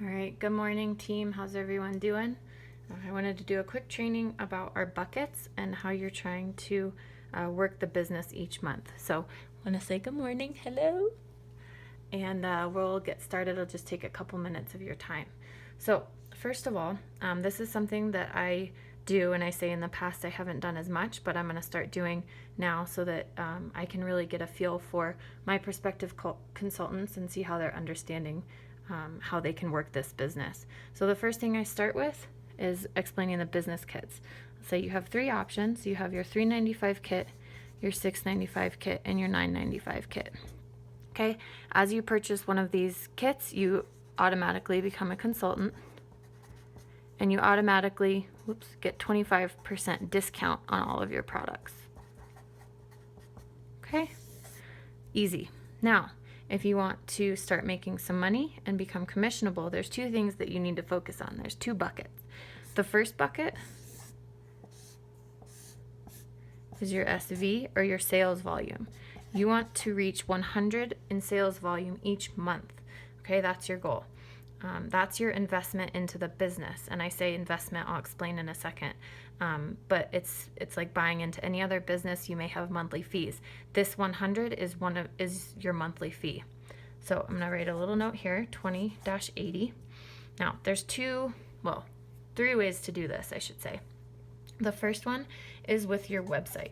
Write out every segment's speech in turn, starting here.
All right, good morning team. How's everyone doing? I wanted to do a quick training about our buckets and how you're trying to work the business each month. So I want to say good morning, hello, and we'll get started. It'll just take a couple minutes of your time. So first of all, this is something that I do, and I say in the past I haven't done as much, but I'm going to start doing now so that I can really get a feel for my prospective consultants and see how they're understanding how they can work this business. So the first thing I start with is explaining the business kits. So you have three options. You have your $3.95 kit, your $6.95 kit, and your $9.95 kit. Okay, as you purchase one of these kits, you automatically become a consultant, and you automatically get 25% discount on all of your products. Okay, easy. Now, if you want to start making some money and become commissionable, there's two things that you need to focus on. There's two buckets. The first bucket is your SV, or your sales volume. You want to reach 100 in sales volume each month. Okay, that's your goal. That's your investment into the business. And I say investment, I'll explain in a second. But it's like buying into any other business. You may have monthly fees. This 100 is your monthly fee. So I'm gonna write a little note here, 20-80. Now there's three ways to do this, I should say. The first one is with your website.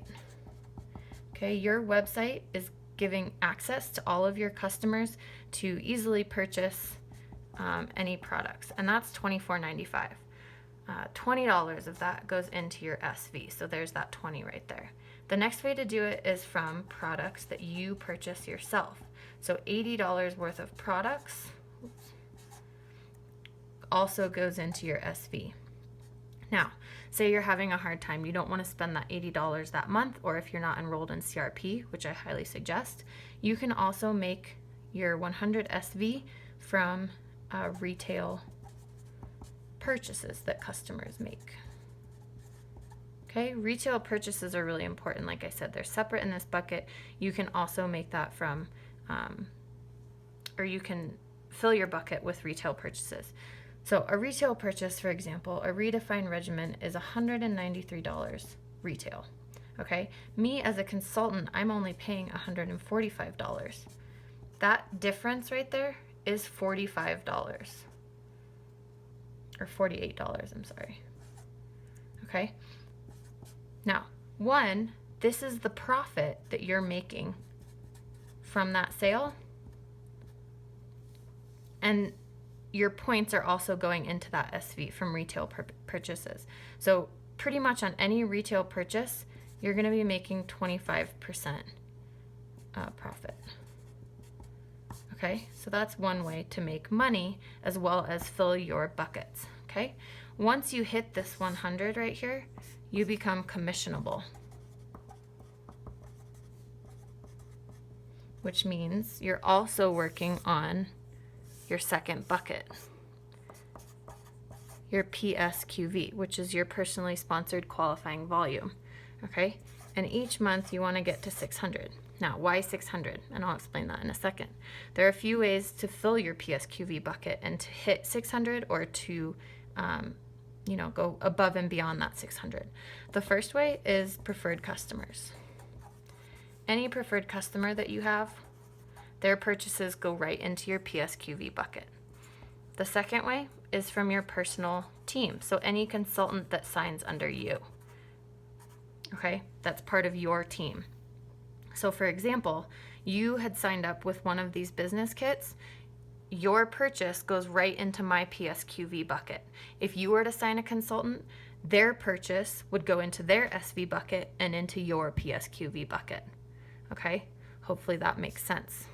Okay, your website is giving access to all of your customers to easily purchase any products, and that's $24.95. $20 of that goes into your SV, so there's that 20 right there. The next way to do it is from products that you purchase yourself. So $80 worth of products also goes into your SV. Now, say you're having a hard time, you don't want to spend that $80 that month, or if you're not enrolled in CRP, which I highly suggest, you can also make your 100 SV from retail purchases that customers make. Okay, retail purchases are really important. Like I said, they're separate in this bucket. You can also make that from, or you can fill your bucket with retail purchases. So a retail purchase, for example, a redefined regimen is $193 retail. Okay, me as a consultant, I'm only paying $145. That difference right there is $45, or $48, I'm sorry. Okay, now this is the profit that you're making from that sale, and your points are also going into that SV from retail purchases. So pretty much on any retail purchase, you're going to be making 25% profit. Okay, so that's one way to make money as well as fill your buckets. Okay, once you hit this 100 right here, you become commissionable, which means you're also working on your second bucket, your PSQV, which is your personally sponsored qualifying volume. Okay, and each month you want to get to 600. Now, why 600? And I'll explain that in a second. There are a few ways to fill your PSQV bucket and to hit 600, or to go above and beyond that 600. The first way is preferred customers. Any preferred customer that you have, their purchases go right into your PSQV bucket. The second way is from your personal team. So any consultant that signs under you. Okay, that's part of your team. So for example, you had signed up with one of these business kits, your purchase goes right into my PSQV bucket. If you were to sign a consultant, their purchase would go into their SV bucket and into your PSQV bucket. Okay, hopefully that makes sense.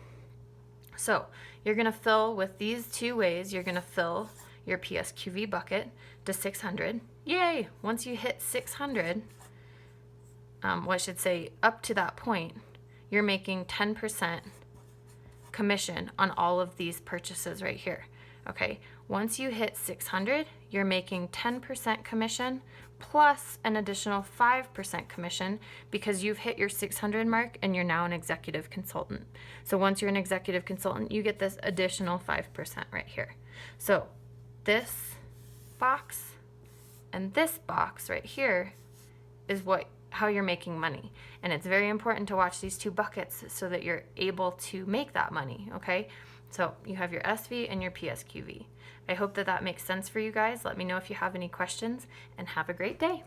So you're going to fill with these two ways. You're going to fill your PSQV bucket to 600. Yay! Once you hit 600, I should say up to that point, you're making 10% commission on all of these purchases right here. Okay, once you hit 600, you're making 10% commission plus an additional 5% commission because you've hit your 600 mark and you're now an executive consultant. So once you're an executive consultant, you get this additional 5% right here. So this box and this box right here is how you're making money. And it's very important to watch these two buckets so that you're able to make that money, okay? So you have your SV and your PSQV. I hope that makes sense for you guys. Let me know if you have any questions, and have a great day.